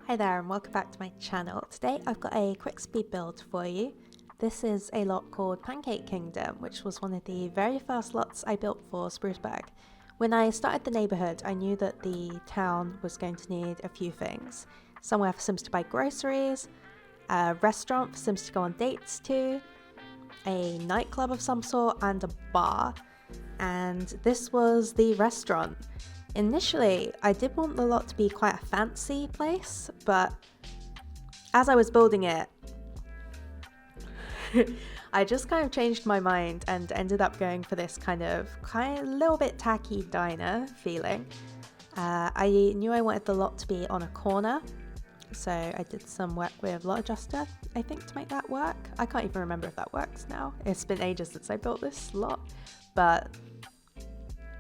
Hi there and welcome back to my channel. Today I've got a quick speed build for you. This is a lot called Pancake Kingdom, which was one of the very first lots I built for Spruceburg. When I started the neighbourhood, I knew that the town was going to need a few things. Somewhere for Sims to buy groceries, a restaurant for Sims to go on dates to, a nightclub of some sort, and a bar. And this was the restaurant. Initially, I did want the lot to be quite a fancy place, but as I was building it, I just kind of changed my mind and ended up going for this kind of little bit tacky diner feeling. I knew I wanted the lot to be on a corner, so I did some work with lot adjuster, I think, to make that work. I can't even remember if that works now. It's been ages since I built this lot, but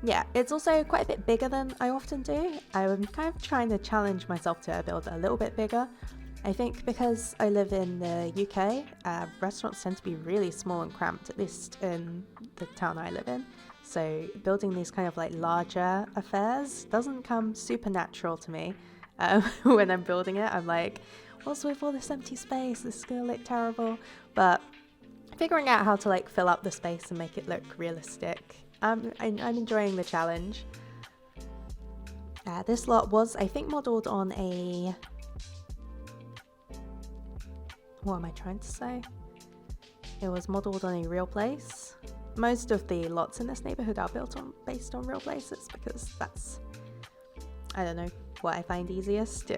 yeah, it's also quite a bit bigger than I often do. I'm kind of trying to challenge myself to build a little bit bigger. I think because I live in the UK, restaurants tend to be really small and cramped, at least in the town I live in. So building these kind of like larger affairs doesn't come super natural to me. When I'm building it, I'm like, what's with all this empty space? This is gonna look terrible. But figuring out how to like fill up the space and make it look realistic, I'm enjoying the challenge. This lot was, I think, modelled on a... What am I trying to say? It was modelled on a real place. Most of the lots in this neighbourhood are based on real places because that's, I don't know, what I find easiest.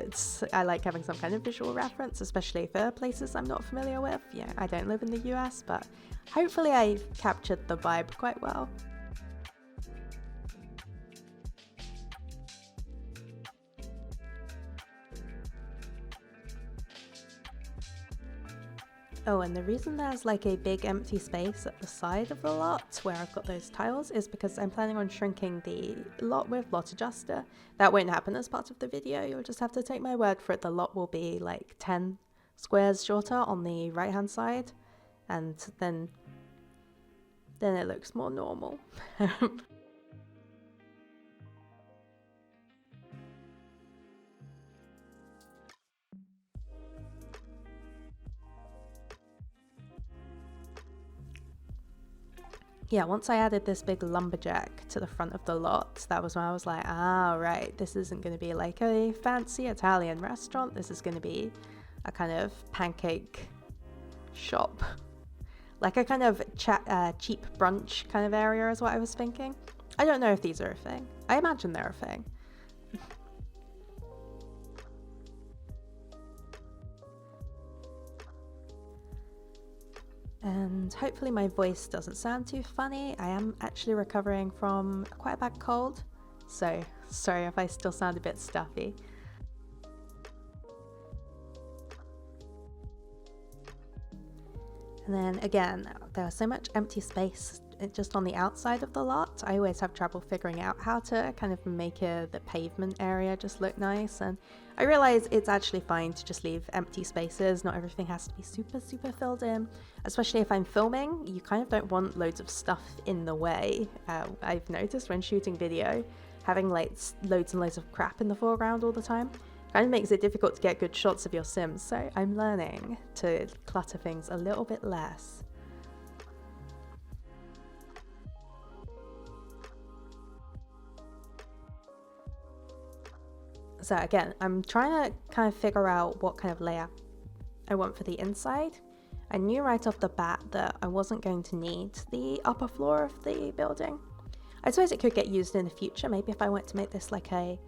I like having some kind of visual reference, especially for places I'm not familiar with. Yeah, I don't live in the US, but hopefully I've captured the vibe quite well. Oh, and the reason there's like a big empty space at the side of the lot where I've got those tiles is because I'm planning on shrinking the lot with lot adjuster. That won't happen as part of the video, you'll just have to take my word for it. The lot will be like 10 squares shorter on the right hand side, and then it looks more normal. Yeah, once I added this big lumberjack to the front of the lot, that was when I was like, ah, right, this isn't going to be like a fancy Italian restaurant. This is going to be a kind of pancake shop. Like a kind of cheap brunch kind of area is what I was thinking. I don't know if these are a thing. I imagine they're a thing. And hopefully my voice doesn't sound too funny. I am actually recovering from quite a bad cold, so sorry if I still sound a bit stuffy. And then again, there was so much empty space just on the outside of the lot. I always have trouble figuring out how to kind of make the pavement area just look nice, and I realize it's actually fine to just leave empty spaces. Not everything has to be super filled in, especially if I'm filming. You kind of don't want loads of stuff in the way. I've noticed when shooting video, having like loads and loads of crap in the foreground all the time kind of makes it difficult to get good shots of your Sims, so I'm learning to clutter things a little bit less. So again, I'm trying to kind of figure out what kind of layout I want for the inside. I knew right off the bat that I wasn't going to need the upper floor of the building. I suppose it could get used in the future. Maybe if I want to make this like a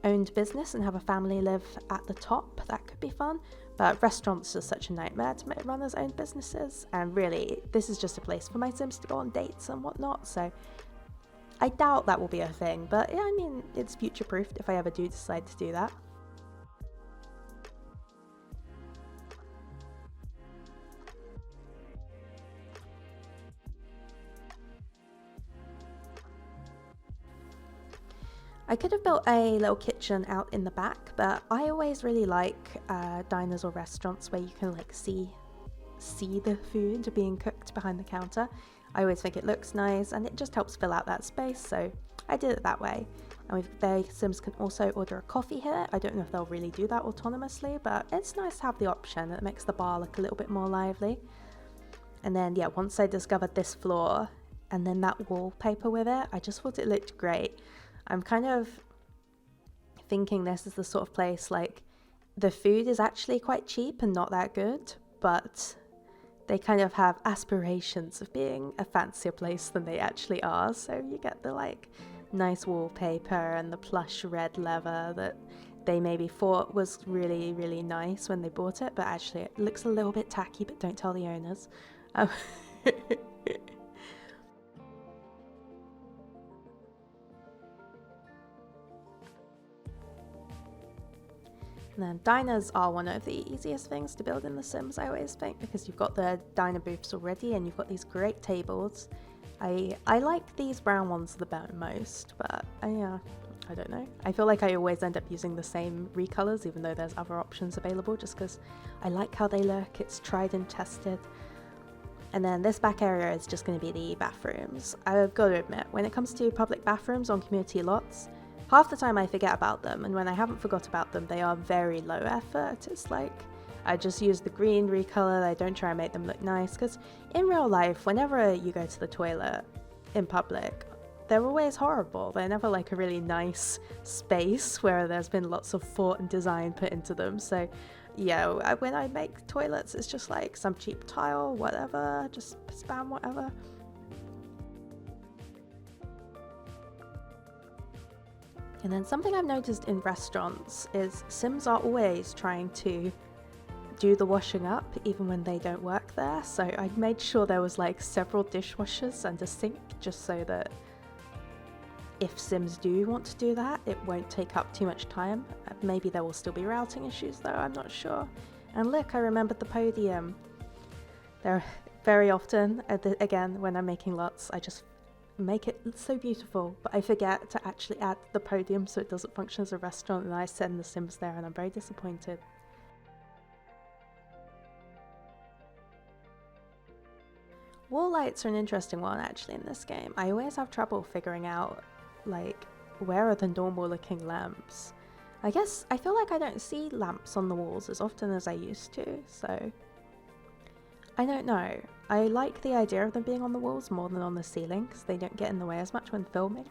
owned business and have a family live at the top, that could be fun. But restaurants are such a nightmare to run as owned businesses, and really this is just a place for my Sims to go on dates and whatnot, so I doubt that will be a thing. But yeah, I mean, it's future proofed if I ever do decide to do that. I could have built a little kitchen out in the back, but I always really like diners or restaurants where you can like see the food being cooked behind the counter. I always think it looks nice and it just helps fill out that space, so I did it that way. And their Sims can also order a coffee here. I don't know if they'll really do that autonomously, but it's nice to have the option. It makes the bar look a little bit more lively. And then, yeah, once I discovered this floor and then that wallpaper with it, I just thought it looked great. I'm kind of thinking this is the sort of place, like, the food is actually quite cheap and not that good, but they kind of have aspirations of being a fancier place than they actually are. So you get the, like, nice wallpaper and the plush red leather that they maybe thought was really, really nice when they bought it, but actually it looks a little bit tacky, but don't tell the owners. And then diners are one of the easiest things to build in The Sims, I always think, because you've got the diner booths already and you've got these great tables. I like these brown ones the most, but yeah, I don't know. I feel like I always end up using the same recolors, even though there's other options available, just because I like how they look. It's tried and tested. And then this back area is just going to be the bathrooms. I've got to admit, when it comes to public bathrooms on community lots, half the time I forget about them, and when I haven't forgot about them, they are very low effort. It's like, I just use the green recolor. I don't try and make them look nice, because in real life, whenever you go to the toilet in public, they're always horrible. They're never like a really nice space where there's been lots of thought and design put into them. So yeah, when I make toilets, it's just like some cheap tile, whatever, just spam whatever. And then something I've noticed in restaurants is Sims are always trying to do the washing up even when they don't work there. So I made sure there was like several dishwashers and a sink, just so that if Sims do want to do that, it won't take up too much time. Maybe there will still be routing issues though, I'm not sure. And look, I remembered the podium. There are very often, again, when I'm making lots, I just make it so beautiful, but I forget to actually add the podium so it doesn't function as a restaurant, and I send the Sims there and I'm very disappointed. Wall lights are an interesting one actually in this game. I always have trouble figuring out, like, where are the normal looking lamps? I guess I feel like I don't see lamps on the walls as often as I used to, so I don't know. I like the idea of them being on the walls more than on the ceiling, because they don't get in the way as much when filming,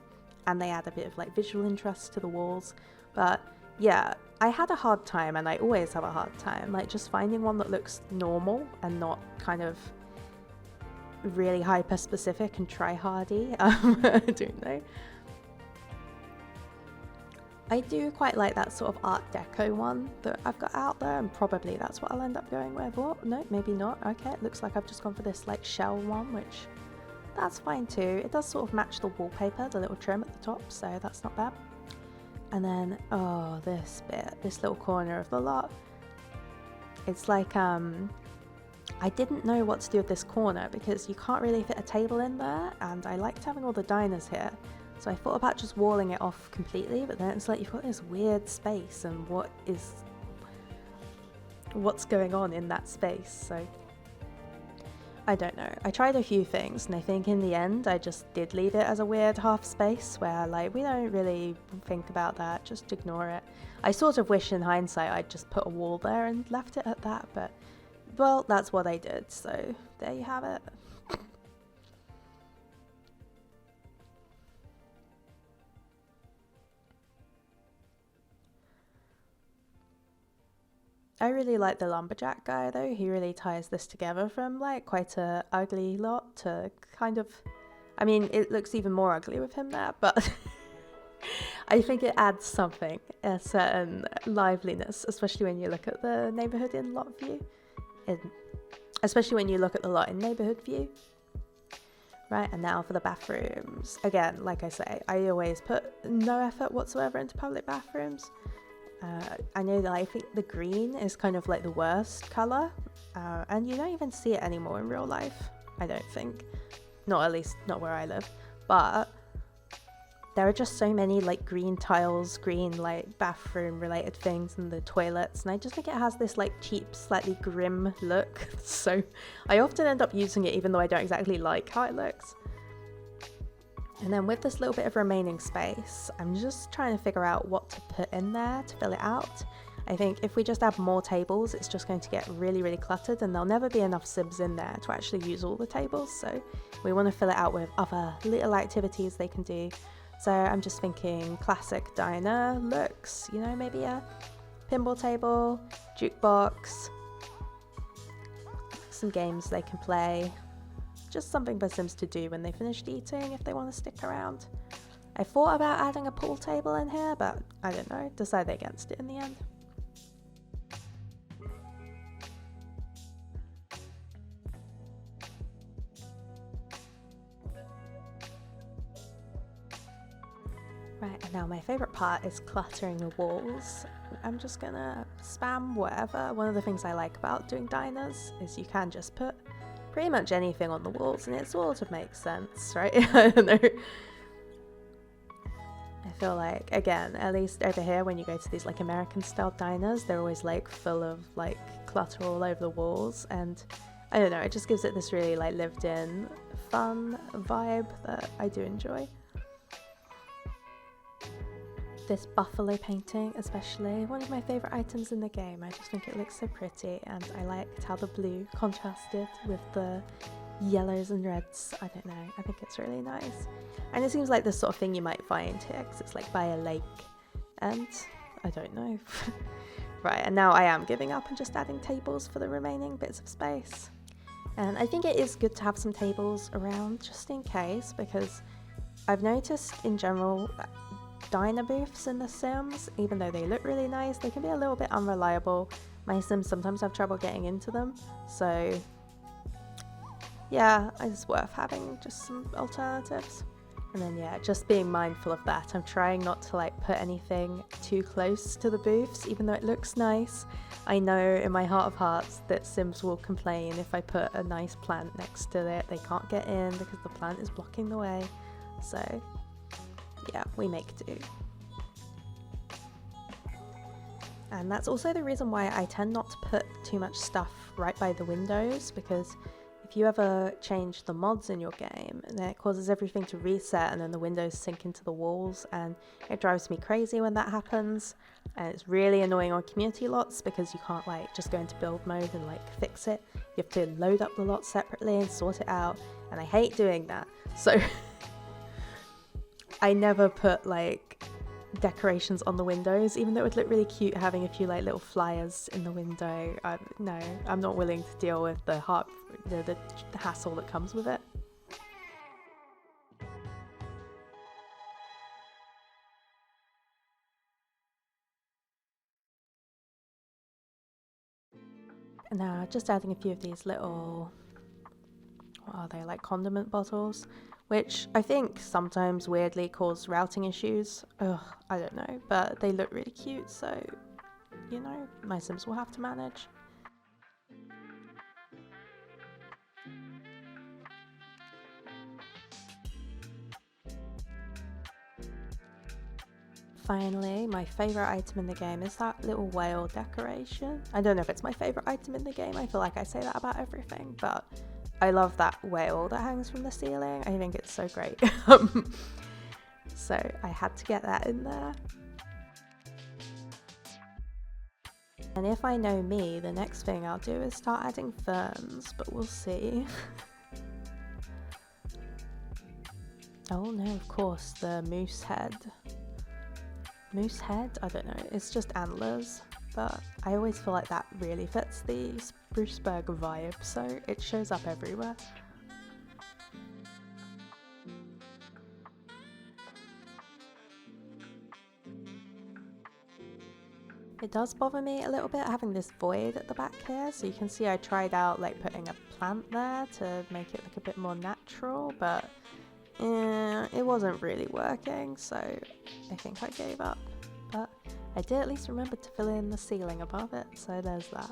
and they add a bit of like visual interest to the walls. But yeah, I had a hard time, and I always have a hard time, like just finding one that looks normal and not kind of really hyper specific and try hardy. I don't know. I do quite like that sort of Art Deco one that I've got out there, and probably that's what I'll end up going with. Or no, maybe not. Okay, it looks like I've just gone for this like shell one, which that's fine too. It does sort of match the wallpaper, the little trim at the top, so that's not bad. And then, oh, this bit, this little corner of the lot. It's like, I didn't know what to do with this corner because you can't really fit a table in there, and I liked having all the diners here. So I thought about just walling it off completely, but then it's like you've got this weird space, and what's going on in that space? So I don't know. I tried a few things, and I think in the end I just did leave it as a weird half space where like we don't really think about that, just ignore it. I sort of wish in hindsight I'd just put a wall there and left it at that, but well, that's what I did, so there you have it. I really like the lumberjack guy though. He really ties this together from like quite a ugly lot to kind of, I mean, it looks even more ugly with him there, but I think it adds something, a certain liveliness, especially when you look at the neighbourhood in lot view. Especially when you look at the lot in neighbourhood view. Right, and now for the bathrooms. Again, like I say, I always put no effort whatsoever into public bathrooms. I know that I think the green is kind of like the worst colour, and you don't even see it anymore in real life, I don't think. Not at least, not where I live. But there are just so many like green tiles, green like bathroom related things in the toilets, and I just think it has this like cheap, slightly grim look. So I often end up using it even though I don't exactly like how it looks. And then with this little bit of remaining space, I'm just trying to figure out what to put in there to fill it out. I think if we just add more tables, it's just going to get really, really cluttered, and there'll never be enough Sims in there to actually use all the tables. So we want to fill it out with other little activities they can do. So I'm just thinking classic diner looks, you know, maybe a pinball table, jukebox, some games they can play. Just something for Sims to do when they finished eating if they want to stick around. I thought about adding a pool table in here, but I don't know, decided against it in the end. Right, and now my favourite part is cluttering the walls. I'm just gonna spam whatever. One of the things I like about doing diners is you can just put pretty much anything on the walls and it sort of makes sense, right? I don't know. I feel like, again, at least over here when you go to these like American style diners, they're always like full of like clutter all over the walls, and I don't know, it just gives it this really like lived in fun vibe that I do enjoy. This buffalo painting especially, one of my favourite items in the game. I just think it looks so pretty, and I liked how the blue contrasted with the yellows and reds. I don't know, I think it's really nice. And it seems like the sort of thing you might find here because it's like by a lake, and I don't know. Right, and now I am giving up and just adding tables for the remaining bits of space. And I think it is good to have some tables around just in case, because I've noticed in general diner booths in The Sims, even though they look really nice, they can be a little bit unreliable. My Sims sometimes have trouble getting into them, so yeah, it's worth having just some alternatives. And then yeah, just being mindful of that. I'm trying not to like put anything too close to the booths, even though it looks nice. I know in my heart of hearts that Sims will complain if I put a nice plant next to it. They can't get in because the plant is blocking the way. So yeah, we make do. And that's also the reason why I tend not to put too much stuff right by the windows, because if you ever change the mods in your game, then it causes everything to reset and then the windows sink into the walls, and it drives me crazy when that happens. And it's really annoying on community lots because you can't like just go into build mode and like fix it. You have to load up the lot separately and sort it out, and I hate doing that. So I never put like decorations on the windows, even though it would look really cute having a few like little flyers in the window. No, I'm not willing to deal with the hassle that comes with it. And now just adding a few of these little, what are they, like condiment bottles, which I think sometimes weirdly cause routing issues. Ugh, I don't know, but they look really cute, so, you know, my Sims will have to manage. Finally, my favourite item in the game is that little whale decoration. I don't know if it's my favourite item in the game, I feel like I say that about everything, but I love that whale that hangs from the ceiling. I think it's so great. So I had to get that in there. And if I know me, the next thing I'll do is start adding ferns, but we'll see. Oh no, of course, the moose head. Moose head? I don't know, it's just antlers, but I always feel like that really fits the Spruceburg vibe, so it shows up everywhere. It does bother me a little bit having this void at the back here, so you can see I tried out like putting a plant there to make it look a bit more natural, but it wasn't really working, so I think I gave up. But I did at least remember to fill in the ceiling above it, so there's that.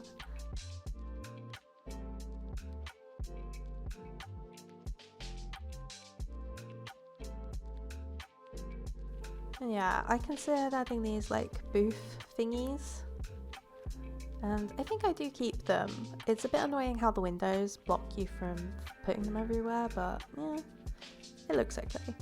And yeah, I considered adding these like booth thingies, and I think I do keep them. It's a bit annoying how the windows block you from putting them everywhere, but yeah, it looks okay.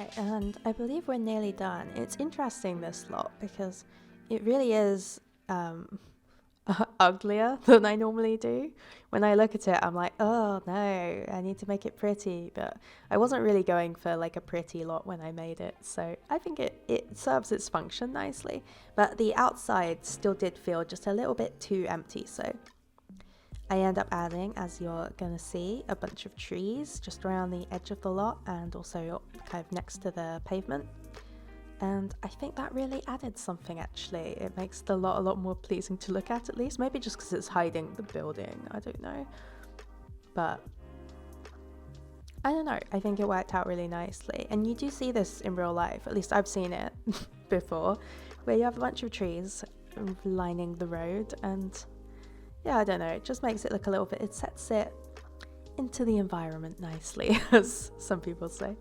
Alright, and I believe we're nearly done. It's interesting, this lot, because it really is uglier than I normally do. When I look at it, I'm like, oh no, I need to make it pretty, but I wasn't really going for like a pretty lot when I made it, so I think it serves its function nicely, but the outside still did feel just a little bit too empty, so I end up adding, as you're gonna see, a bunch of trees just around the edge of the lot and also kind of next to the pavement. And I think that really added something, actually. It makes the lot a lot more pleasing to look at least. Maybe just because it's hiding the building, I don't know. But I don't know, I think it worked out really nicely. And you do see this in real life, at least I've seen it before, where you have a bunch of trees lining the road, and yeah, I don't know, it just makes it look a little bit, it sets it into the environment nicely, as some people say.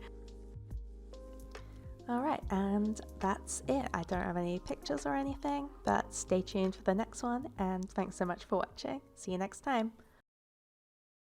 Alright, and that's it. I don't have any pictures or anything, but stay tuned for the next one, and thanks so much for watching. See you next time.